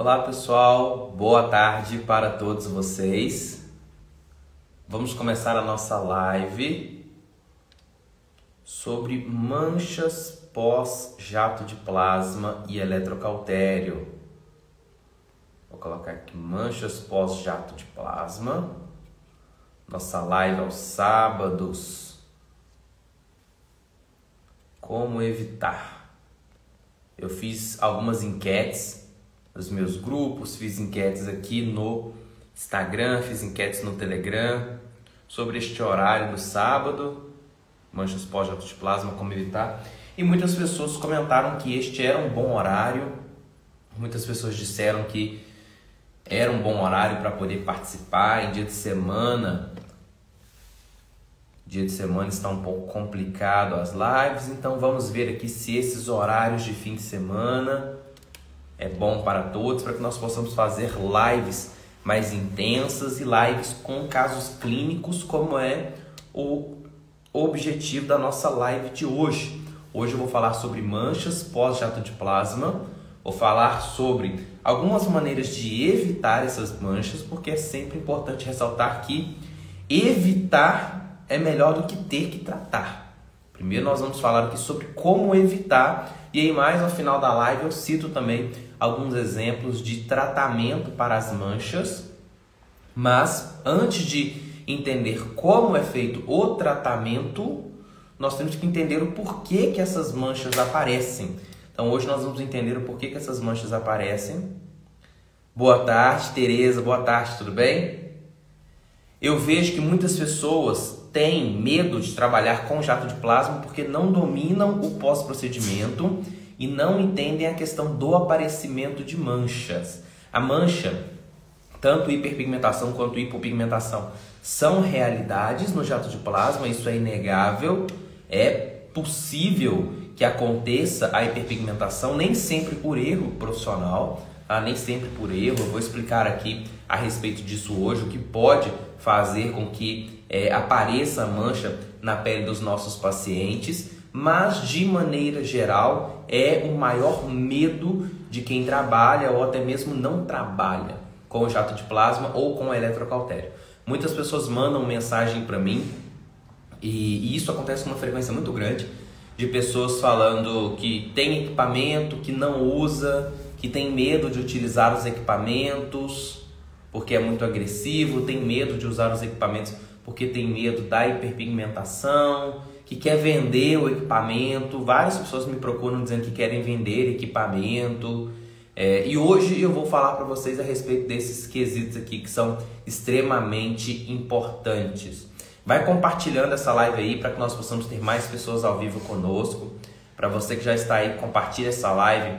Olá pessoal, boa tarde para todos vocês. Vamos começar a nossa live sobre manchas pós-jato de plasma e eletrocautério. Vou colocar aqui manchas pós-jato de plasma. Nossa live aos sábados. Como evitar? Eu fiz algumas enquetes nos meus grupos, fiz enquetes aqui no Instagram, fiz enquetes no Telegram sobre este horário do sábado, manchas pós-jato de plasma, como evitar. E muitas pessoas comentaram que este era um bom horário, muitas pessoas disseram que era um bom horário para poder participar em dia de semana. Dia de semana está um pouco complicado as lives, então vamos ver aqui se esses horários de fim de semana é bom para todos, para que nós possamos fazer lives mais intensas e lives com casos clínicos, como é o objetivo da nossa live de hoje. Hoje eu vou falar sobre manchas pós-jato de plasma, vou falar sobre algumas maneiras de evitar essas manchas, porque é sempre importante ressaltar que evitar é melhor do que ter que tratar. Primeiro nós vamos falar aqui sobre como evitar, e aí mais ao final da live eu cito também alguns exemplos de tratamento para as manchas. Mas antes de entender como é feito o tratamento, nós temos que entender o porquê que essas manchas aparecem. Então hoje nós vamos entender o porquê que essas manchas aparecem. Boa tarde, Tereza, boa tarde, tudo bem? Eu vejo que muitas pessoas têm medo de trabalhar com jato de plasma porque não dominam o pós-procedimento e não entendem a questão do aparecimento de manchas. A mancha, tanto hiperpigmentação quanto hipopigmentação, são realidades no jato de plasma, isso é inegável. É possível que aconteça a hiperpigmentação, nem sempre por erro profissional, nem sempre por erro. Eu vou explicar aqui a respeito disso hoje, o que pode fazer com que apareça a mancha na pele dos nossos pacientes. Mas, de maneira geral, é o maior medo de quem trabalha ou até mesmo não trabalha com o jato de plasma ou com o eletrocautério. Muitas pessoas mandam mensagem para mim, e isso acontece com uma frequência muito grande, de pessoas falando que tem equipamento, que não usa, que tem medo de utilizar os equipamentos porque é muito agressivo, tem medo de usar os equipamentos porque tem medo da hiperpigmentação, que quer vender o equipamento. Várias pessoas me procuram dizendo que querem vender equipamento. E hoje eu vou falar para vocês a respeito desses quesitos aqui que são extremamente importantes. Vai compartilhando essa live aí para que nós possamos ter mais pessoas ao vivo conosco. Para você que já está aí, compartilha essa live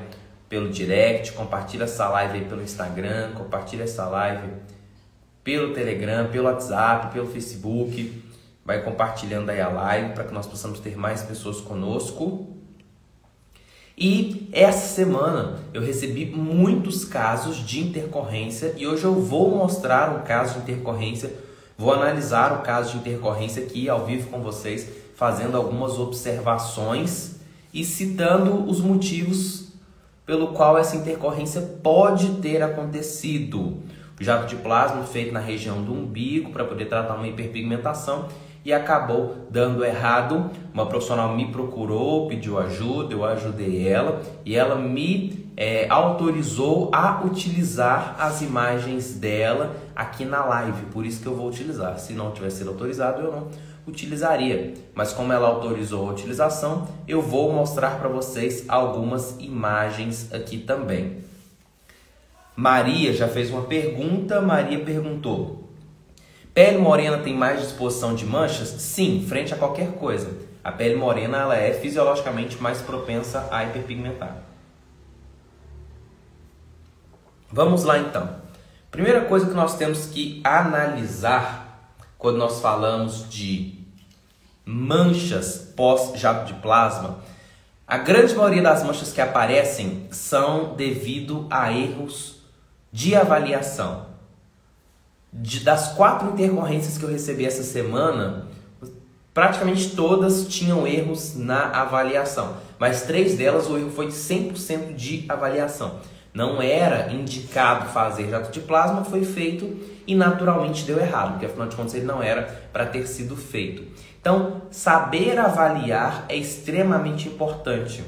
pelo direct, compartilha essa live aí pelo Instagram, compartilha essa live pelo Telegram, pelo WhatsApp, pelo Facebook. Vai compartilhando aí a live para que nós possamos ter mais pessoas conosco. E essa semana eu recebi muitos casos de intercorrência e hoje eu vou mostrar um caso de intercorrência, vou analisar o caso de intercorrência aqui ao vivo com vocês, fazendo algumas observações e citando os motivos pelo qual essa intercorrência pode ter acontecido. O jato de plasma feito na região do umbigo para poder tratar uma hiperpigmentação e acabou dando errado. Uma profissional me procurou, pediu ajuda, eu ajudei ela e ela me autorizou a utilizar as imagens dela aqui na live. Por isso que eu vou utilizar. Se não tivesse sido autorizado, eu não utilizaria. Mas como ela autorizou a utilização, eu vou mostrar para vocês algumas imagens aqui também. Maria já fez uma pergunta. Maria perguntou: pele morena tem mais disposição de manchas? Sim, frente a qualquer coisa. A pele morena ela é fisiologicamente mais propensa a hiperpigmentar. Vamos lá então. Primeira coisa que nós temos que analisar quando nós falamos de manchas pós-jato de plasma, a grande maioria das manchas que aparecem são devido a erros de avaliação. Das 4 intercorrências que eu recebi essa semana, praticamente todas tinham erros na avaliação, mas 3 delas o erro foi 100% de avaliação. Não era indicado fazer jato de plasma, foi feito e naturalmente deu errado, porque afinal de contas ele não era para ter sido feito. Então, saber avaliar é extremamente importante.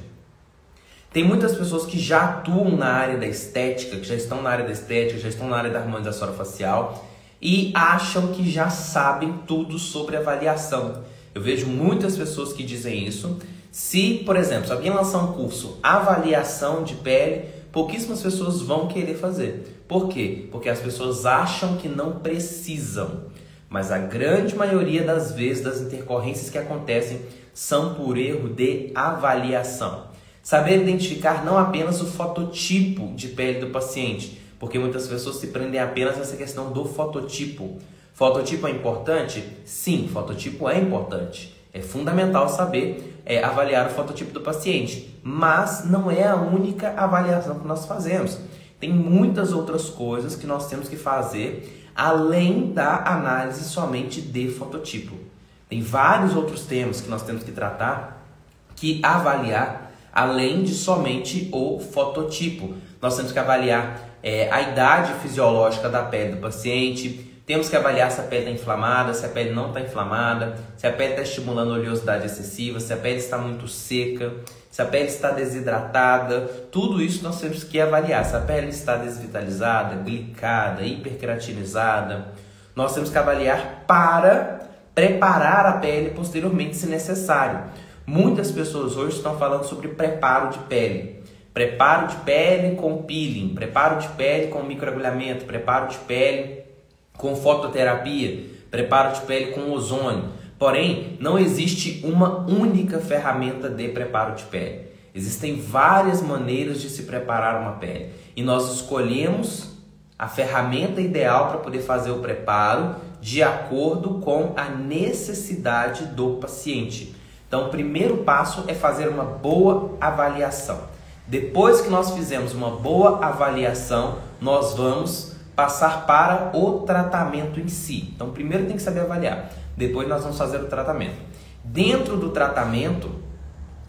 Tem muitas pessoas que já atuam na área da estética, que já estão na área da estética, já estão na área da harmonização orofacial e acham que já sabem tudo sobre avaliação. Eu vejo muitas pessoas que dizem isso. Se, por exemplo, se alguém lançar um curso avaliação de pele, pouquíssimas pessoas vão querer fazer. Por quê? Porque as pessoas acham que não precisam. Mas a grande maioria das vezes das intercorrências que acontecem são por erro de avaliação. Saber identificar não apenas o fototipo de pele do paciente, porque muitas pessoas se prendem apenas nessa questão do fototipo. Fototipo é importante? Sim, fototipo é importante. É fundamental saber avaliar o fototipo do paciente, mas não é a única avaliação que nós fazemos. Tem muitas outras coisas que nós temos que fazer além da análise somente de fototipo. Tem vários outros temas que nós temos que tratar, que avaliar além de somente o fototipo. Nós temos que avaliar a idade fisiológica da pele do paciente, temos que avaliar se a pele está inflamada, se a pele não está inflamada, se a pele está estimulando oleosidade excessiva, se a pele está muito seca, se a pele está desidratada. Tudo isso nós temos que avaliar. Se a pele está desvitalizada, glicada, hiperkeratinizada, nós temos que avaliar para preparar a pele posteriormente, se necessário. Muitas pessoas hoje estão falando sobre preparo de pele. Preparo de pele com peeling, preparo de pele com microagulhamento, preparo de pele com fototerapia, preparo de pele com ozônio. Porém, não existe uma única ferramenta de preparo de pele. Existem várias maneiras de se preparar uma pele. E nós escolhemos a ferramenta ideal para poder fazer o preparo de acordo com a necessidade do paciente. Então, o primeiro passo é fazer uma boa avaliação. Depois que nós fizemos uma boa avaliação, nós vamos passar para o tratamento em si. Então, primeiro tem que saber avaliar. Depois nós vamos fazer o tratamento. Dentro do tratamento,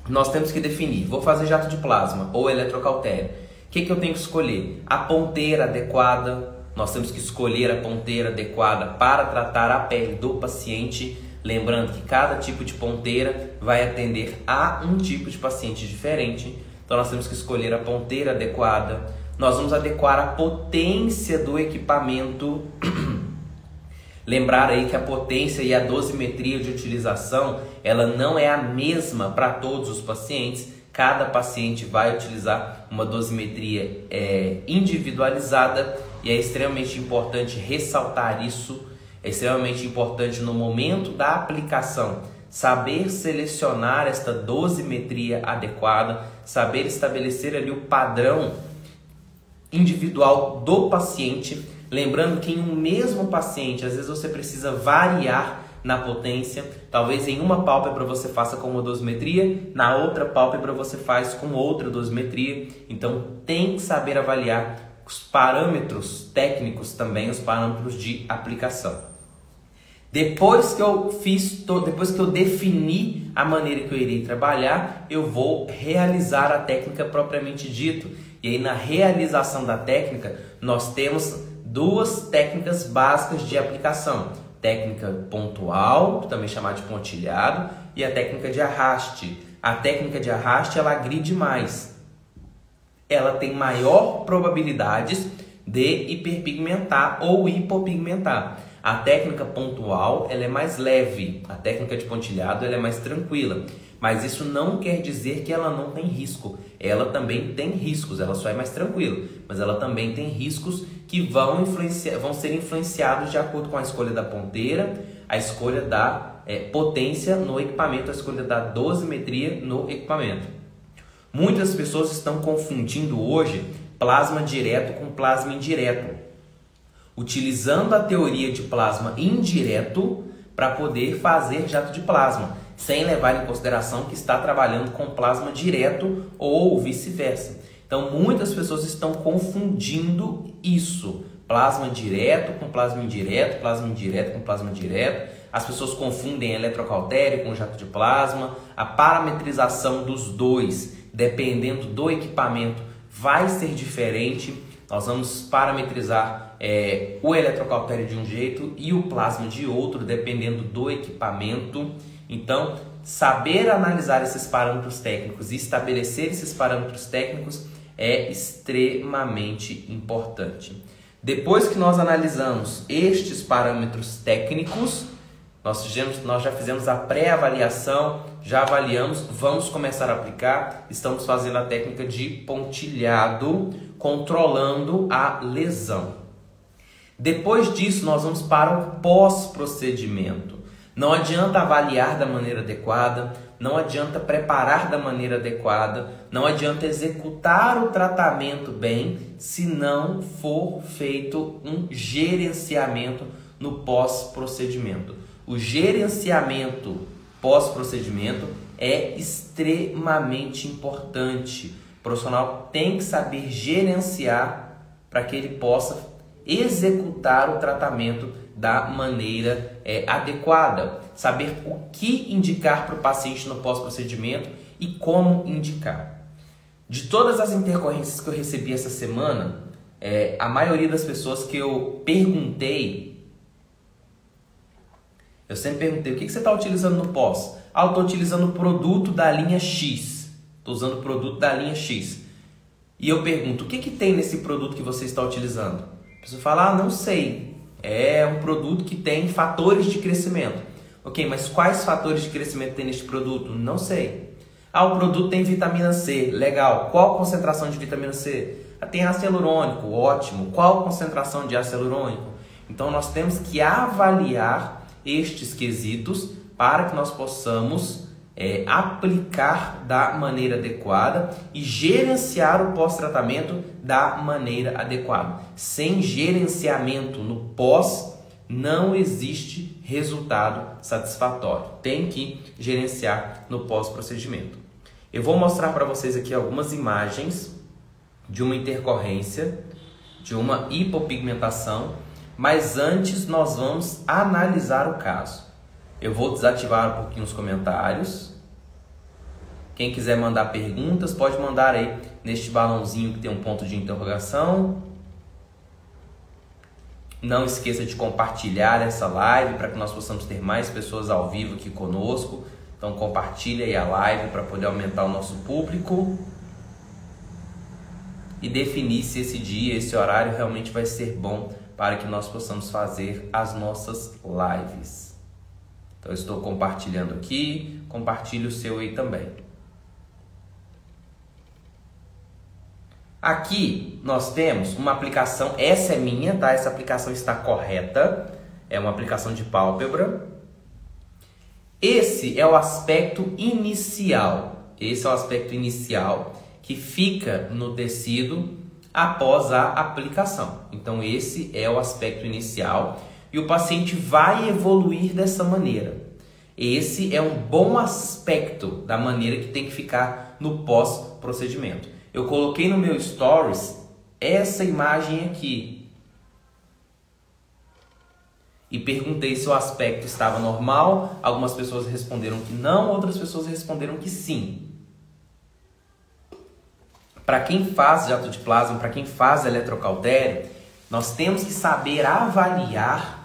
nós temos que definir, vou fazer jato de plasma ou eletrocautério. O que eu tenho que escolher? A ponteira adequada. Nós temos que escolher a ponteira adequada para tratar a pele do paciente. Lembrando que cada tipo de ponteira vai atender a um tipo de paciente diferente. Então nós temos que escolher a ponteira adequada. Nós vamos adequar a potência do equipamento. Lembrar aí que a potência e a dosimetria de utilização, ela não é a mesma para todos os pacientes. Cada paciente vai utilizar uma dosimetria individualizada e é extremamente importante ressaltar isso. É extremamente importante no momento da aplicação saber selecionar esta dosimetria adequada, saber estabelecer ali o padrão individual do paciente. Lembrando que em um mesmo paciente, às vezes você precisa variar na potência. Talvez em uma pálpebra você faça com uma dosimetria, na outra pálpebra você faz com outra dosimetria. Então tem que saber avaliar os parâmetros técnicos também, os parâmetros de aplicação. Depois que eu defini a maneira que eu irei trabalhar, eu vou realizar a técnica propriamente dito. E aí na realização da técnica, nós temos duas técnicas básicas de aplicação. Técnica pontual, também chamada de pontilhado, e a técnica de arraste. A técnica de arraste, ela agride mais. Ela tem maior probabilidades de hiperpigmentar ou hipopigmentar. A técnica pontual, ela é mais leve. A técnica de pontilhado, ela é mais tranquila. Mas isso não quer dizer que ela não tem risco. Ela também tem riscos, ela só é mais tranquila. Mas ela também tem riscos que vão ser influenciados de acordo com a escolha da ponteira, a escolha da potência no equipamento, a escolha da dosimetria no equipamento. Muitas pessoas estão confundindo hoje plasma direto com plasma indireto, utilizando a teoria de plasma indireto para poder fazer jato de plasma, sem levar em consideração que está trabalhando com plasma direto ou vice-versa. Então, muitas pessoas estão confundindo isso. Plasma direto com plasma indireto, plasma indireto com plasma direto. As pessoas confundem eletrocautério com jato de plasma. A parametrização dos dois, dependendo do equipamento, vai ser diferente. Nós vamos parametrizar o eletrocautério de um jeito e o plasma de outro, dependendo do equipamento. Então, saber analisar esses parâmetros técnicos e estabelecer esses parâmetros técnicos é extremamente importante. Depois que nós analisamos estes parâmetros técnicos, nós já fizemos a pré-avaliação, já avaliamos, vamos começar a aplicar. Estamos fazendo a técnica de pontilhado, controlando a lesão. Depois disso, nós vamos para o pós-procedimento. Não adianta avaliar da maneira adequada, não adianta preparar da maneira adequada, não adianta executar o tratamento bem se não for feito um gerenciamento no pós-procedimento. O gerenciamento pós-procedimento é extremamente importante. O profissional tem que saber gerenciar para que ele possa executar o tratamento da maneira adequada. Saber o que indicar para o paciente no pós-procedimento e como indicar. De todas as intercorrências que eu recebi essa semana, a maioria das pessoas que eu perguntei, eu sempre perguntei, o que você está utilizando no pós? Eu estou utilizando o produto da linha X. Estou usando o produto da linha X. E eu pergunto, o que tem nesse produto que você está utilizando? A pessoa fala, não sei. É um produto que tem fatores de crescimento. Ok, mas quais fatores de crescimento tem neste produto? Não sei. O produto tem vitamina C. Legal. Qual concentração de vitamina C? Tem ácido hialurônico. Ótimo. Qual concentração de ácido hialurônico? Então, nós temos que avaliar estes quesitos para que nós possamos aplicar da maneira adequada e gerenciar o pós-tratamento da maneira adequada. Sem gerenciamento no pós, não existe resultado satisfatório. Tem que gerenciar no pós-procedimento. Eu vou mostrar para vocês aqui algumas imagens de uma intercorrência, de uma hipopigmentação, mas antes nós vamos analisar o caso. Eu vou desativar um pouquinho os comentários. Quem quiser mandar perguntas, pode mandar aí neste balãozinho que tem um ponto de interrogação. Não esqueça de compartilhar essa live para que nós possamos ter mais pessoas ao vivo aqui conosco. Então compartilhe aí a live para poder aumentar o nosso público. E definir se esse dia, esse horário realmente vai ser bom para que nós possamos fazer as nossas lives. Então eu estou compartilhando aqui, compartilhe o seu aí também. Aqui nós temos uma aplicação, essa é minha, tá? Essa aplicação está correta, é uma aplicação de pálpebra. Esse é o aspecto inicial, que fica no tecido após a aplicação. Então esse é o aspecto inicial e o paciente vai evoluir dessa maneira. Esse é um bom aspecto da maneira que tem que ficar no pós-procedimento. Eu coloquei no meu stories essa imagem aqui e perguntei se o aspecto estava normal. Algumas pessoas responderam que não, outras pessoas responderam que sim. Para quem faz jato de plasma, para quem faz eletrocautério, nós temos que saber avaliar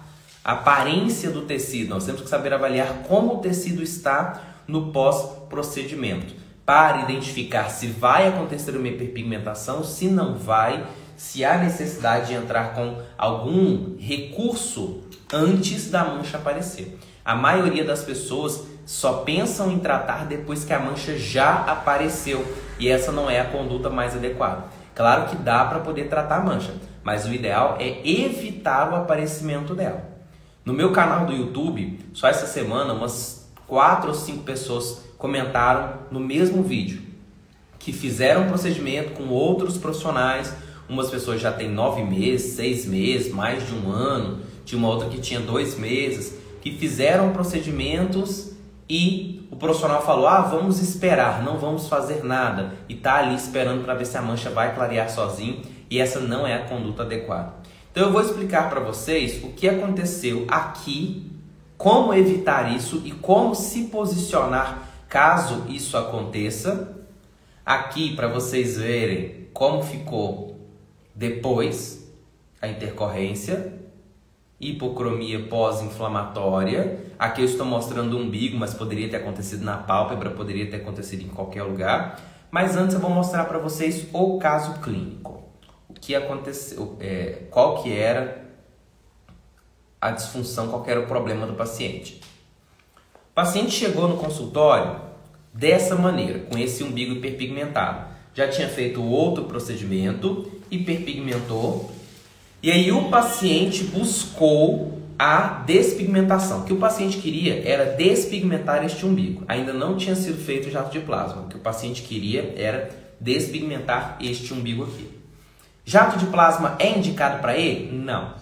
a aparência do tecido. Nós temos que saber avaliar como o tecido está no pós-procedimento, para identificar se vai acontecer uma hiperpigmentação, se não vai, se há necessidade de entrar com algum recurso antes da mancha aparecer. A maioria das pessoas só pensam em tratar depois que a mancha já apareceu e essa não é a conduta mais adequada. Claro que dá para poder tratar a mancha, mas o ideal é evitar o aparecimento dela. No meu canal do YouTube, só essa semana, umas 4 ou 5 pessoas comentaram no mesmo vídeo que fizeram um procedimento com outros profissionais. Umas pessoas já têm 9 meses, 6 meses, mais de 1 ano. Tinha uma outra que tinha 2 meses, que fizeram procedimentos e o profissional falou, vamos esperar, não vamos fazer nada. E tá ali esperando para ver se a mancha vai clarear sozinho, e essa não é a conduta adequada. Então eu vou explicar para vocês o que aconteceu aqui, como evitar isso e como se posicionar caso isso aconteça. Aqui para vocês verem como ficou depois a intercorrência, hipocromia pós-inflamatória. Aqui eu estou mostrando o umbigo, mas poderia ter acontecido na pálpebra, poderia ter acontecido em qualquer lugar. Mas antes eu vou mostrar para vocês o caso clínico. O que aconteceu, qual que era a disfunção, qual que era o problema do paciente. O paciente chegou no consultório dessa maneira, com esse umbigo hiperpigmentado. Já tinha feito outro procedimento, hiperpigmentou, e aí o paciente buscou a despigmentação. O que o paciente queria era despigmentar este umbigo. Ainda não tinha sido feito o jato de plasma. O que o paciente queria era despigmentar este umbigo aqui. Jato de plasma é indicado para ele? Não.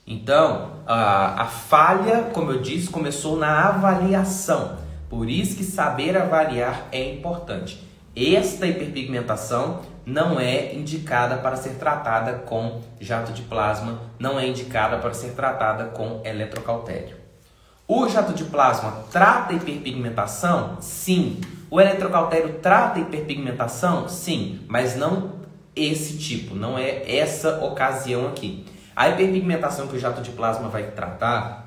Então, a falha, como eu disse, começou na avaliação. Por isso que saber avaliar é importante. Esta hiperpigmentação não é indicada para ser tratada com jato de plasma, não é indicada para ser tratada com eletrocautério. O jato de plasma trata a hiperpigmentação? Sim. O eletrocautério trata a hiperpigmentação? Sim, mas não esse tipo, não é essa ocasião aqui. A hiperpigmentação que o jato de plasma vai tratar,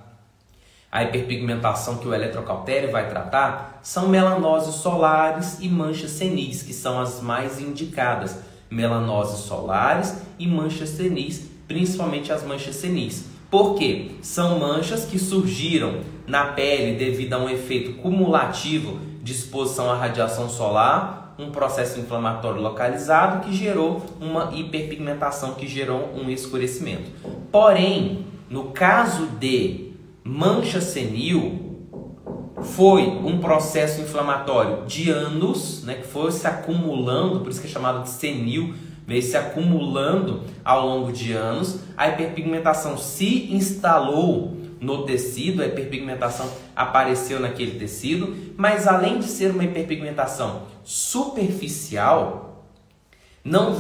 a hiperpigmentação que o eletrocautério vai tratar, são melanoses solares e manchas senis, que são as mais indicadas. Melanoses solares e manchas senis, principalmente as manchas senis. Por quê? São manchas que surgiram na pele devido a um efeito cumulativo de exposição à radiação solar, um processo inflamatório localizado que gerou uma hiperpigmentação, que gerou um escurecimento. Porém, no caso de mancha senil, foi um processo inflamatório de anos, né, que foi se acumulando, por isso que é chamado de senil, veio se acumulando ao longo de anos. A hiperpigmentação se instalou no tecido, a hiperpigmentação apareceu naquele tecido, mas além de ser uma hiperpigmentação superficial, não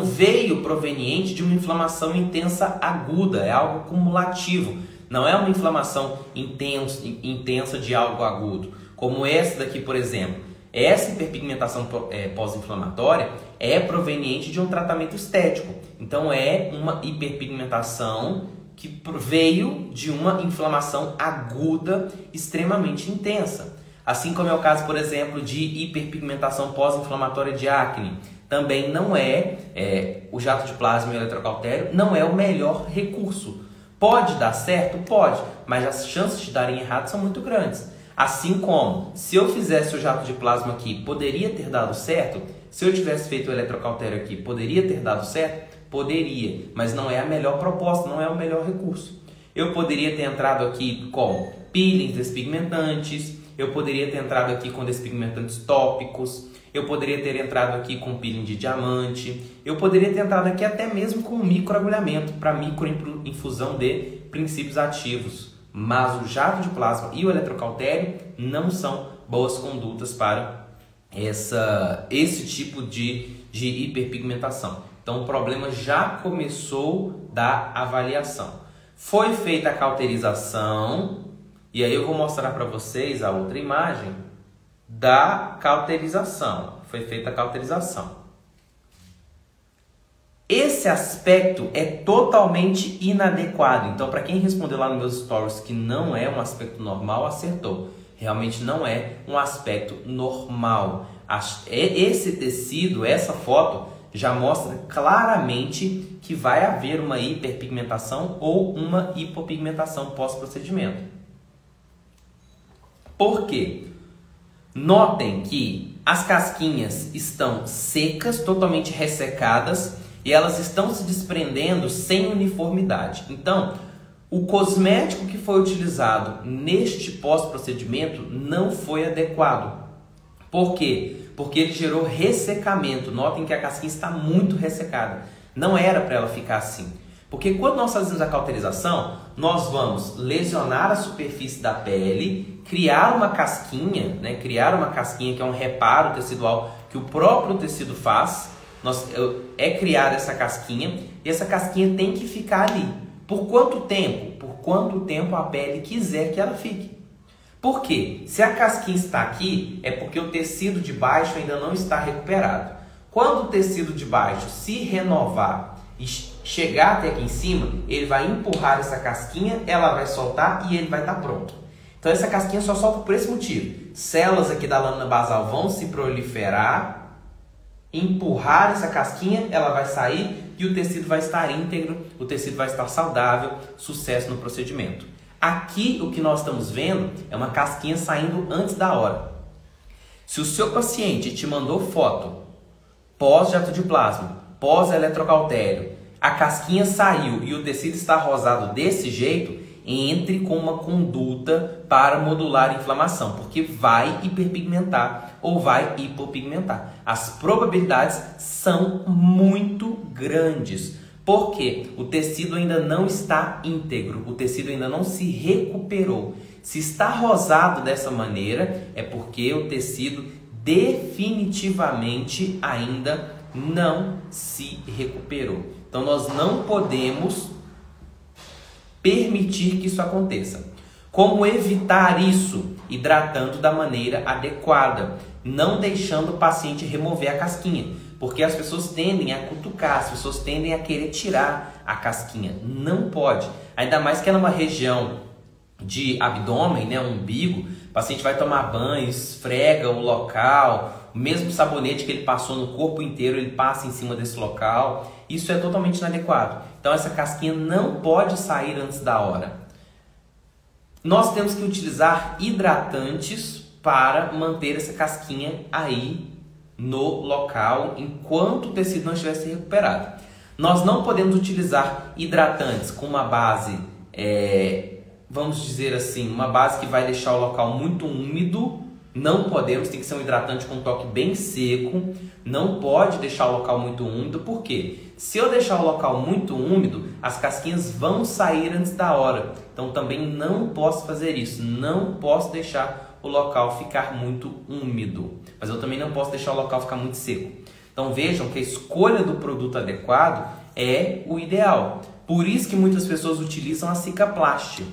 veio proveniente de uma inflamação intensa aguda, é algo cumulativo, não é uma inflamação intensa de algo agudo, como essa daqui, por exemplo. Essa hiperpigmentação pós-inflamatória é proveniente de um tratamento estético, então é uma hiperpigmentação que veio de uma inflamação aguda extremamente intensa. Assim como é o caso, por exemplo, de hiperpigmentação pós-inflamatória de acne. Também não o jato de plasma e o eletrocautério não é o melhor recurso. Pode dar certo? Pode, mas as chances de darem errado são muito grandes. Assim como, se eu fizesse o jato de plasma aqui, poderia ter dado certo? Se eu tivesse feito o eletrocautério aqui, poderia ter dado certo? Poderia, mas não é a melhor proposta, não é o melhor recurso. Eu poderia ter entrado aqui com peelings despigmentantes, eu poderia ter entrado aqui com despigmentantes tópicos, eu poderia ter entrado aqui com peeling de diamante, eu poderia ter entrado aqui até mesmo com microagulhamento para microinfusão de princípios ativos. Mas o jato de plasma e o eletrocautério não são boas condutas para esse tipo de hiperpigmentação. Então o problema já começou da avaliação. Foi feita a cauterização, e aí eu vou mostrar para vocês a outra imagem da cauterização. Foi feita a cauterização. Esse aspecto é totalmente inadequado. Então, para quem respondeu lá nos meus stories que não é um aspecto normal, acertou. Realmente não é um aspecto normal. Esse tecido, essa foto, já mostra claramente que vai haver uma hiperpigmentação ou uma hipopigmentação pós-procedimento. Por quê? Notem que as casquinhas estão secas, totalmente ressecadas, e elas estão se desprendendo sem uniformidade. Então, o cosmético que foi utilizado neste pós-procedimento não foi adequado. Por quê? Porque ele gerou ressecamento. Notem que a casquinha está muito ressecada. Não era para ela ficar assim. Porque quando nós fazemos a cauterização, nós vamos lesionar a superfície da pele, criar uma casquinha, né? Criar uma casquinha que é um reparo tecidual que o próprio tecido faz. Criar essa casquinha, e essa casquinha tem que ficar ali. Por quanto tempo? Por quanto tempo a pele quiser que ela fique. Por quê? Se a casquinha está aqui, é porque o tecido de baixo ainda não está recuperado. Quando o tecido de baixo se renovar e chegar até aqui em cima, ele vai empurrar essa casquinha, ela vai soltar e ele vai estar pronto. Então essa casquinha só solta por esse motivo. Células aqui da lâmina basal vão se proliferar, empurrar essa casquinha, ela vai sair e o tecido vai estar íntegro, o tecido vai estar saudável, sucesso no procedimento. Aqui o que nós estamos vendo é uma casquinha saindo antes da hora. Se o seu paciente te mandou foto pós-jato de plasma, pós-eletrocautério, a casquinha saiu e o tecido está rosado desse jeito, entre com uma conduta para modular a inflamação, porque vai hiperpigmentar ou vai hipopigmentar. As probabilidades são muito grandes, porque o tecido ainda não está íntegro, o tecido ainda não se recuperou. Se está rosado dessa maneira, é porque o tecido definitivamente ainda não se recuperou. Então nós não podemos permitir que isso aconteça. Como evitar isso? Hidratando da maneira adequada, não deixando o paciente remover a casquinha, porque as pessoas tendem a cutucar, as pessoas tendem a querer tirar a casquinha. Não pode, ainda mais que é numa região de abdômen, né, umbigo. O paciente vai tomar banho, esfrega o local, o mesmo sabonete que ele passou no corpo inteiro, ele passa em cima desse local. Isso é totalmente inadequado. Então essa casquinha não pode sair antes da hora. Nós temos que utilizar hidratantes para manter essa casquinha aí no local enquanto o tecido não estiver se recuperado. Nós não podemos utilizar hidratantes com uma base, vamos dizer assim, uma base que vai deixar o local muito úmido. Não podemos, tem que ser um hidratante com toque bem seco, não pode deixar o local muito úmido. Por quê? Se eu deixar o local muito úmido, as casquinhas vão sair antes da hora. Então também não posso fazer isso, não posso deixar o local ficar muito úmido, mas eu também não posso deixar o local ficar muito seco. Então vejam que a escolha do produto adequado é o ideal. Por isso que muitas pessoas utilizam a Cicaplast.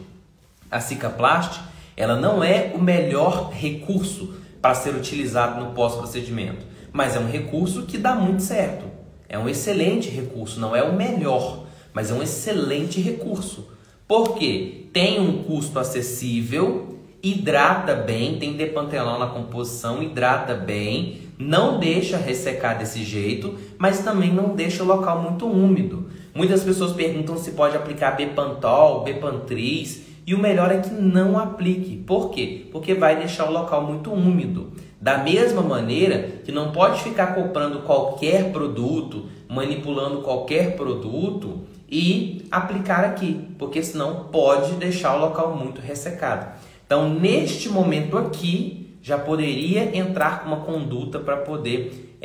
A Cicaplast, ela não é o melhor recurso para ser utilizado no pós-procedimento, mas é um recurso que dá muito certo. É um excelente recurso, não é o melhor, mas é um excelente recurso. Por quê? Tem um custo acessível, hidrata bem, tem depantenol na composição, hidrata bem, não deixa ressecar desse jeito, mas também não deixa o local muito úmido. Muitas pessoas perguntam se pode aplicar Bepantol, Bepantris, e o melhor é que não aplique. Por quê? Porque vai deixar o local muito úmido. Da mesma maneira que não pode ficar comprando qualquer produto, manipulando qualquer produto e aplicar aqui, porque senão pode deixar o local muito ressecado. Então, neste momento aqui, já poderia entrar com uma conduta para poder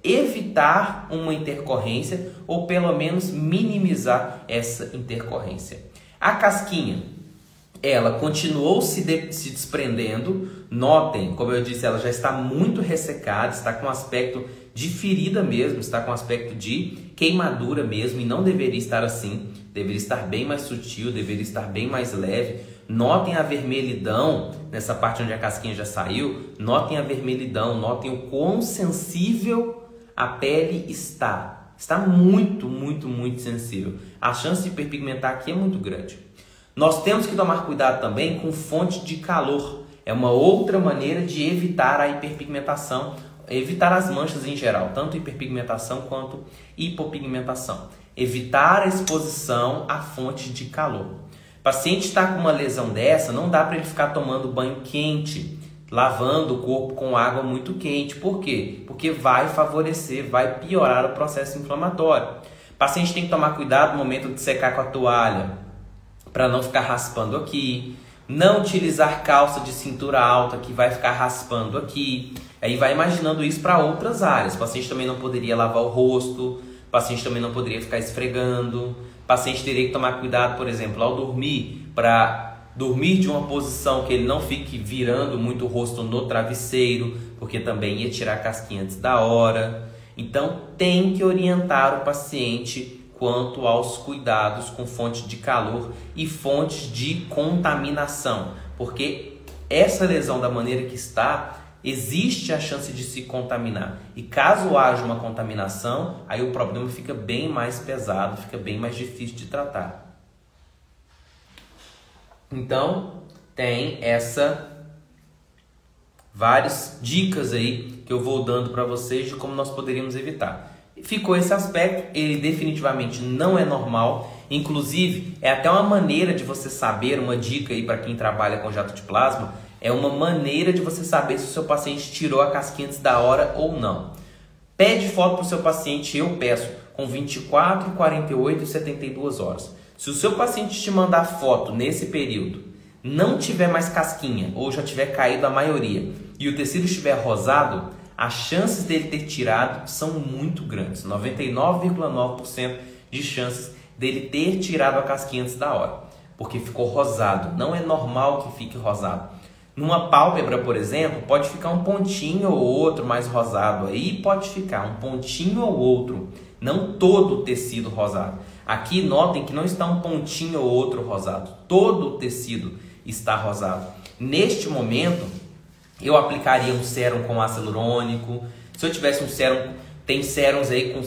evitar uma intercorrência ou pelo menos minimizar essa intercorrência. A casquinha, ela continuou se desprendendo. Notem, como eu disse, ela já está muito ressecada, está com aspecto de ferida mesmo, está com aspecto de queimadura mesmo, e não deveria estar assim, deveria estar bem mais sutil, deveria estar bem mais leve. Notem a vermelhidão nessa parte onde a casquinha já saiu, notem a vermelhidão, notem o quão sensível a pele está. Está muito, muito, muito sensível. A chance de hiperpigmentar aqui é muito grande. Nós temos que tomar cuidado também com fonte de calor. É uma outra maneira de evitar a hiperpigmentação, evitar as manchas em geral, tanto hiperpigmentação quanto hipopigmentação. Evitar a exposição à fonte de calor. O paciente está com uma lesão dessa, não dá para ele ficar tomando banho quente, lavando o corpo com água muito quente. Por quê? Porque vai favorecer, vai piorar o processo inflamatório. O paciente tem que tomar cuidado no momento de secar com a toalha, para não ficar raspando aqui. Não utilizar calça de cintura alta que vai ficar raspando aqui. Aí vai imaginando isso para outras áreas. O paciente também não poderia lavar o rosto, o paciente também não poderia ficar esfregando. O paciente teria que tomar cuidado, por exemplo, ao dormir, para dormir de uma posição que ele não fique virando muito o rosto no travesseiro, porque também ia tirar a casquinha antes da hora. Então tem que orientar o paciente quanto aos cuidados com fontes de calor e fontes de contaminação, porque essa lesão da maneira que está existe a chance de se contaminar. E caso haja uma contaminação, aí o problema fica bem mais pesado, fica bem mais difícil de tratar. Então, tem várias dicas aí que eu vou dando para vocês de como nós poderíamos evitar. Ficou esse aspecto, ele definitivamente não é normal, inclusive é até uma maneira de você saber, uma dica aí para quem trabalha com jato de plasma, é uma maneira de você saber se o seu paciente tirou a casquinha antes da hora ou não. Pede foto para o seu paciente, eu peço, com 24, 48 e 72 horas. Se o seu paciente te mandar foto nesse período, não tiver mais casquinha ou já tiver caído a maioria e o tecido estiver rosado, as chances dele ter tirado são muito grandes. 99,9% de chances dele ter tirado a casquinha antes da hora, porque ficou rosado. Não é normal que fique rosado. Numa pálpebra, por exemplo, pode ficar um pontinho ou outro mais rosado. Aí pode ficar um pontinho ou outro, não todo o tecido rosado. Aqui notem que não está um pontinho ou outro rosado, todo o tecido está rosado. Neste momento, eu aplicaria um sérum com ácido hialurônico. Se eu tivesse um sérum, tem sérums aí com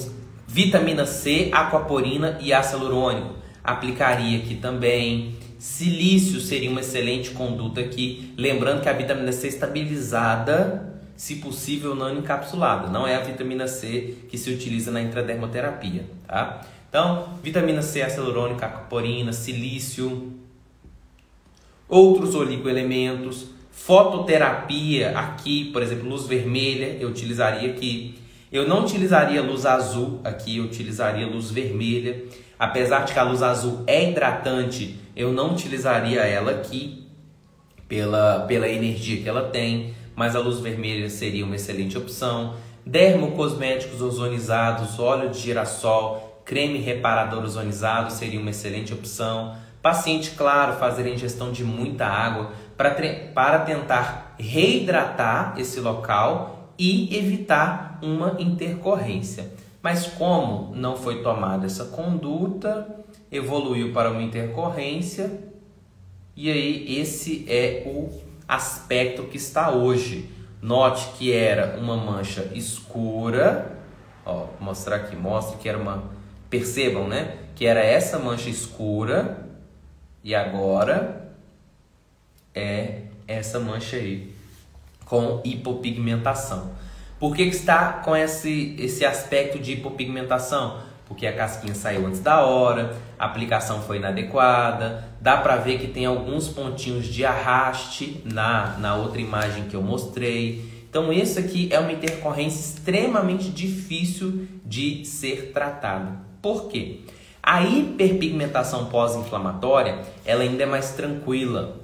vitamina C, aquaporina e ácido hialurônico. Aplicaria aqui também. Silício seria uma excelente conduta aqui. Lembrando que a vitamina C é estabilizada, se possível não encapsulada. Não é a vitamina C que se utiliza na intradermoterapia, tá? Então, vitamina C, ácido hialurônico, aquaporina, silício, outros oligoelementos, fototerapia aqui, por exemplo, luz vermelha, eu utilizaria aqui. Eu não utilizaria luz azul aqui, eu utilizaria luz vermelha. Apesar de que a luz azul é hidratante, eu não utilizaria ela aqui pela energia que ela tem, mas a luz vermelha seria uma excelente opção. Dermocosméticos ozonizados, óleo de girassol, creme reparador ozonizado seria uma excelente opção. Paciente, claro, fazer a ingestão de muita água para tentar reidratar esse local e evitar uma intercorrência. Mas como não foi tomada essa conduta, evoluiu para uma intercorrência, e aí esse é o aspecto que está hoje. Note que era uma mancha escura, ó, vou mostrar aqui, mostra que era percebam, né? Que era essa mancha escura, e agora é essa mancha aí, com hipopigmentação. Por que está com esse aspecto de hipopigmentação? Porque a casquinha saiu antes da hora, a aplicação foi inadequada, dá para ver que tem alguns pontinhos de arraste na outra imagem que eu mostrei. Então esse aqui é uma intercorrência extremamente difícil de ser tratada. Por quê? A hiperpigmentação pós-inflamatória, ela ainda é mais tranquila.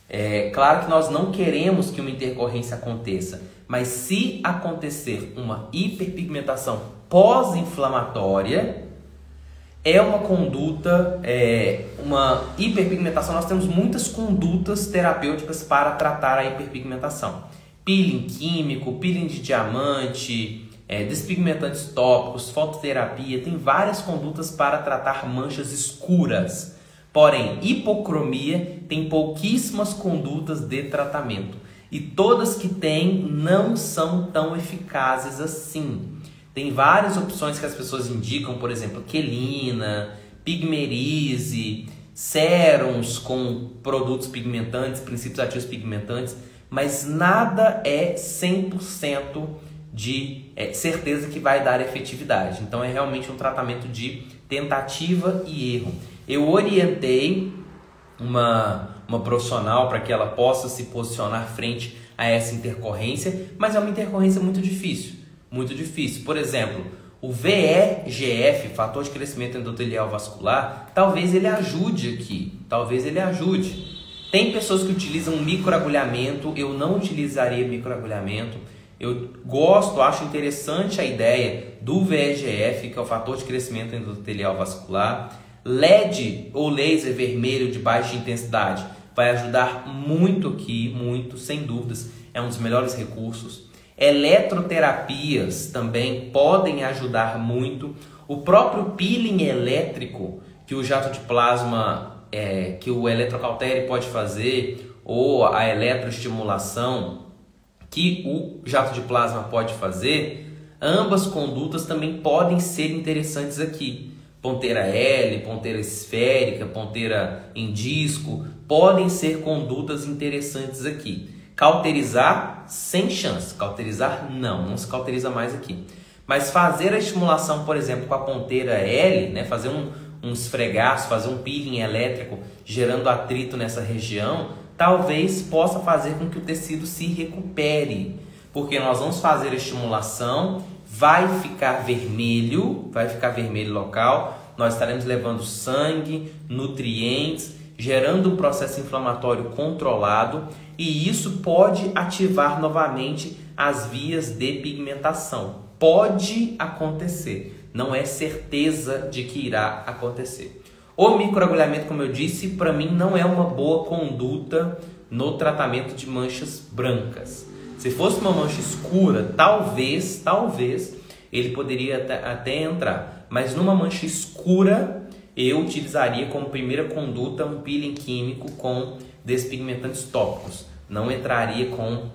É claro que nós não queremos que uma intercorrência aconteça, mas se acontecer uma hiperpigmentação pós-inflamatória, é uma conduta, uma hiperpigmentação. Nós temos muitas condutas terapêuticas para tratar a hiperpigmentação. Peeling químico, peeling de diamante, despigmentantes tópicos, fototerapia, tem várias condutas para tratar manchas escuras. Porém, hipocromia tem pouquíssimas condutas de tratamento. E todas que tem não são tão eficazes assim. Tem várias opções que as pessoas indicam, por exemplo, quelina, pigmerize, sérums com produtos pigmentantes, princípios ativos pigmentantes, mas nada é 100% de certeza que vai dar efetividade. Então é realmente um tratamento de tentativa e erro. Eu orientei uma profissional para que ela possa se posicionar frente a essa intercorrência, mas é uma intercorrência muito difícil, muito difícil. Por exemplo, o VEGF, fator de crescimento endotelial vascular, talvez ele ajude aqui, talvez ele ajude. Tem pessoas que utilizam microagulhamento, eu não utilizaria microagulhamento. Eu acho interessante a ideia do VEGF, que é o fator de crescimento endotelial vascular. LED ou laser vermelho de baixa intensidade vai ajudar muito aqui, muito, sem dúvidas, é um dos melhores recursos. Eletroterapias também podem ajudar muito. O próprio peeling elétrico que o jato de plasma, que o eletrocautério pode fazer, ou a eletroestimulação que o jato de plasma pode fazer, ambas condutas também podem ser interessantes aqui. Ponteira L, ponteira esférica, ponteira em disco, podem ser condutas interessantes aqui. Cauterizar, sem chance. Cauterizar, não se cauteriza mais aqui. Mas fazer a estimulação, por exemplo, com a ponteira L, né, fazer um esfregaço, fazer um peeling elétrico, gerando atrito nessa região, talvez possa fazer com que o tecido se recupere. Porque nós vamos fazer a estimulação, vai ficar vermelho local, nós estaremos levando sangue, nutrientes, gerando um processo inflamatório controlado, e isso pode ativar novamente as vias de pigmentação. Pode acontecer, não é certeza de que irá acontecer. O microagulhamento, como eu disse, para mim não é uma boa conduta no tratamento de manchas brancas. Se fosse uma mancha escura, talvez ele poderia até entrar. Mas numa mancha escura, eu utilizaria como primeira conduta um peeling químico com despigmentantes tópicos. Não entraria com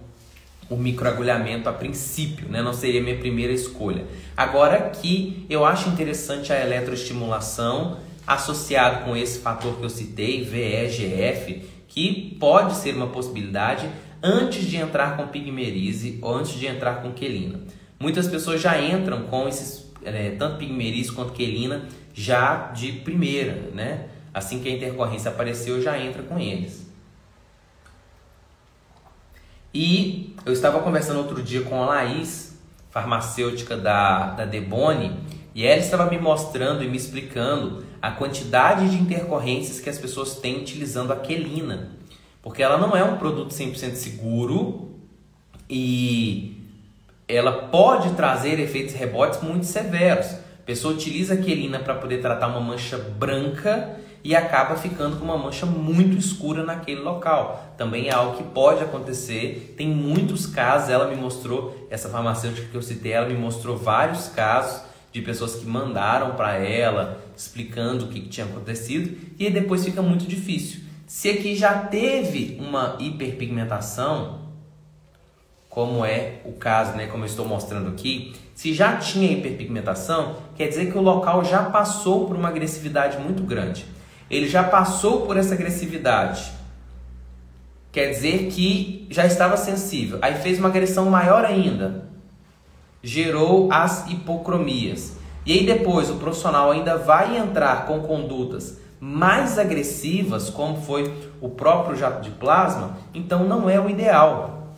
o microagulhamento a princípio, né? Não seria minha primeira escolha. Agora aqui eu acho interessante a eletroestimulação associado com esse fator que eu citei, VEGF, que pode ser uma possibilidade antes de entrar com pigmerise ou antes de entrar com quelina. Muitas pessoas já entram com esses, tanto pigmerise quanto quelina, já de primeira, né? Assim que a intercorrência apareceu, já entra com eles. E eu estava conversando outro dia com a Laís, farmacêutica da Debone, e ela estava me mostrando e me explicando a quantidade de intercorrências que as pessoas têm utilizando a quelina. Porque ela não é um produto 100% seguro e ela pode trazer efeitos rebotes muito severos. A pessoa utiliza a quelina para poder tratar uma mancha branca e acaba ficando com uma mancha muito escura naquele local. Também é algo que pode acontecer, tem muitos casos. Ela me mostrou, essa farmacêutica que eu citei, ela me mostrou vários casos de pessoas que mandaram para ela explicando o que tinha acontecido, e aí depois fica muito difícil. Se aqui já teve uma hiperpigmentação, como é o caso, né, como eu estou mostrando aqui, se já tinha hiperpigmentação, quer dizer que o local já passou por uma agressividade muito grande. Ele já passou por essa agressividade, quer dizer que já estava sensível. Aí fez uma agressão maior ainda, gerou as hipocromias. E aí depois o profissional ainda vai entrar com condutas mais agressivas, como foi o próprio jato de plasma. Então não é o ideal.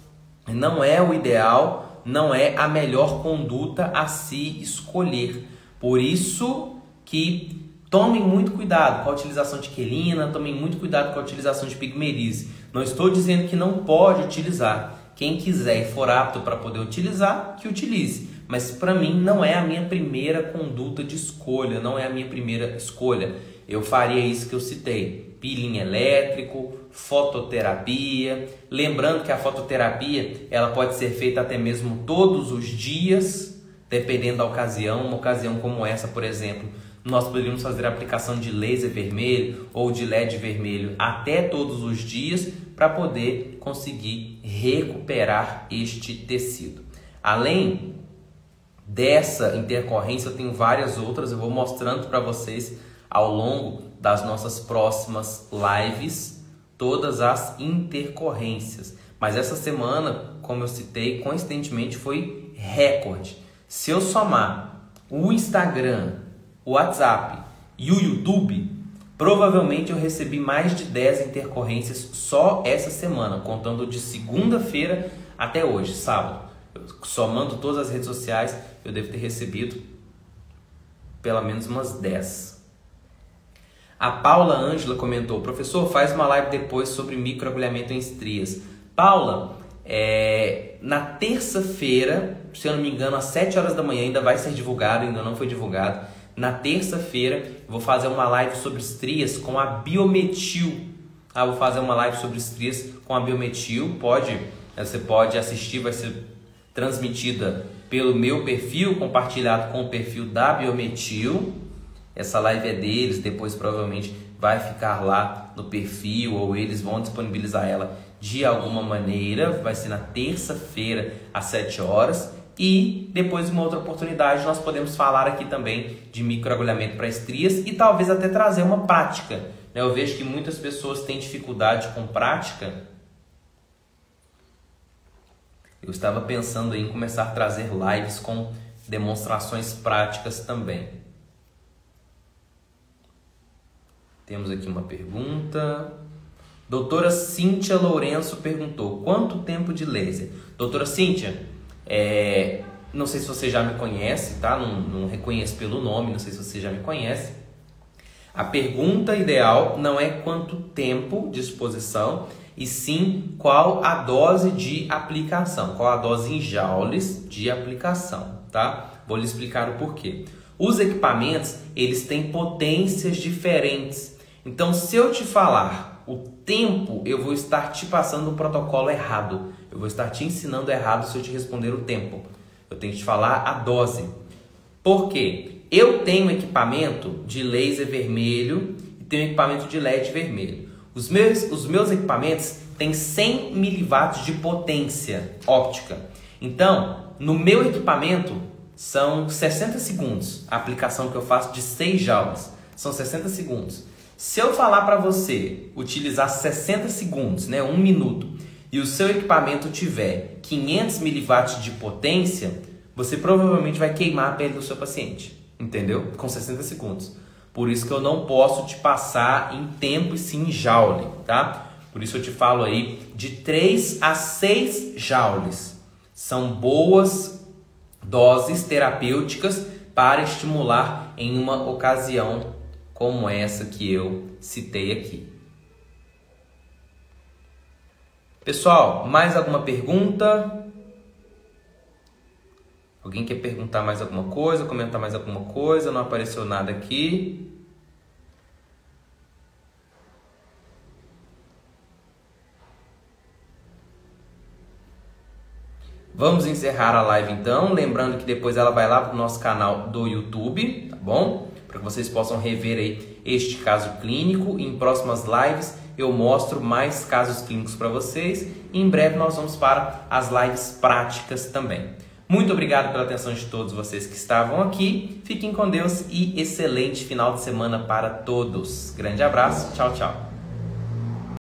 Não é o ideal, não é a melhor conduta a se escolher. Por isso que tomem muito cuidado com a utilização de quelina, tomem muito cuidado com a utilização de pigmerise. Não estou dizendo que não pode utilizar. Quem quiser e for apto para poder utilizar, que utilize. Mas para mim não é a minha primeira conduta de escolha, não é a minha primeira escolha. Eu faria isso que eu citei: peeling elétrico, fototerapia. Lembrando que a fototerapia ela pode ser feita até mesmo todos os dias, dependendo da ocasião. Uma ocasião como essa, por exemplo, nós poderíamos fazer a aplicação de laser vermelho ou de LED vermelho até todos os dias para poder conseguir recuperar este tecido. Além dessa intercorrência, eu tenho várias outras, eu vou mostrando para vocês ao longo das nossas próximas lives todas as intercorrências. Mas essa semana, como eu citei, coincidentemente foi recorde. Se eu somar o Instagram, o WhatsApp e o YouTube, provavelmente eu recebi mais de 10 intercorrências só essa semana, contando de segunda-feira até hoje, sábado. Somando todas as redes sociais, eu devo ter recebido pelo menos umas 10. A Paula Ângela comentou: professor, faz uma live depois sobre microagulhamento em estrias. Paula, na terça-feira, se eu não me engano, às 7 horas da manhã, ainda vai ser divulgado, ainda não foi divulgado. Na terça-feira, eu vou fazer uma live sobre estrias com a Biometil. Vou fazer uma live sobre estrias com a Biometil. Você pode assistir, vai ser transmitida pelo meu perfil, compartilhado com o perfil da Biometil. Essa live é deles, depois provavelmente vai ficar lá no perfil, ou eles vão disponibilizar ela de alguma maneira, vai ser na terça-feira às 7 horas. E depois, uma outra oportunidade, nós podemos falar aqui também de microagulhamento para estrias e talvez até trazer uma prática, né? Eu vejo que muitas pessoas têm dificuldade com prática. Eu estava pensando em começar a trazer lives com demonstrações práticas também. Temos aqui uma pergunta. Doutora Cíntia Lourenço perguntou: quanto tempo de laser? Doutora Cíntia, não sei se você já me conhece, tá? Não reconheço pelo nome, não sei se você já me conhece. A pergunta ideal não é quanto tempo de exposição, e sim qual a dose de aplicação, qual a dose em joules de aplicação, tá? Vou lhe explicar o porquê. Os equipamentos, eles têm potências diferentes. Então, se eu te falar o tempo, eu vou estar te passando um protocolo errado. Eu vou estar te ensinando errado se eu te responder o tempo. Eu tenho que te falar a dose. Por quê? Eu tenho equipamento de laser vermelho e tenho equipamento de LED vermelho. Os meus equipamentos têm 100 mW de potência óptica. Então, no meu equipamento, são 60 segundos. A aplicação que eu faço de 6 joules são 60 segundos. Se eu falar para você utilizar 60 segundos, né, 1 minuto, e o seu equipamento tiver 500 mW de potência, você provavelmente vai queimar a pele do seu paciente, entendeu? Com 60 segundos. Por isso que eu não posso te passar em tempo e sim em joule, tá? Por isso eu te falo aí de 3 a 6 joules. São boas doses terapêuticas para estimular em uma ocasião como essa que eu citei aqui. Pessoal, mais alguma pergunta? Alguém quer perguntar mais alguma coisa, comentar mais alguma coisa? Não apareceu nada aqui. Vamos encerrar a live então, lembrando que depois ela vai lá para o nosso canal do YouTube, tá bom? Para que vocês possam rever aí este caso clínico. Em próximas lives eu mostro mais casos clínicos para vocês. E em breve nós vamos para as lives práticas também. Muito obrigado pela atenção de todos vocês que estavam aqui. Fiquem com Deus e excelente final de semana para todos. Grande abraço, tchau, tchau.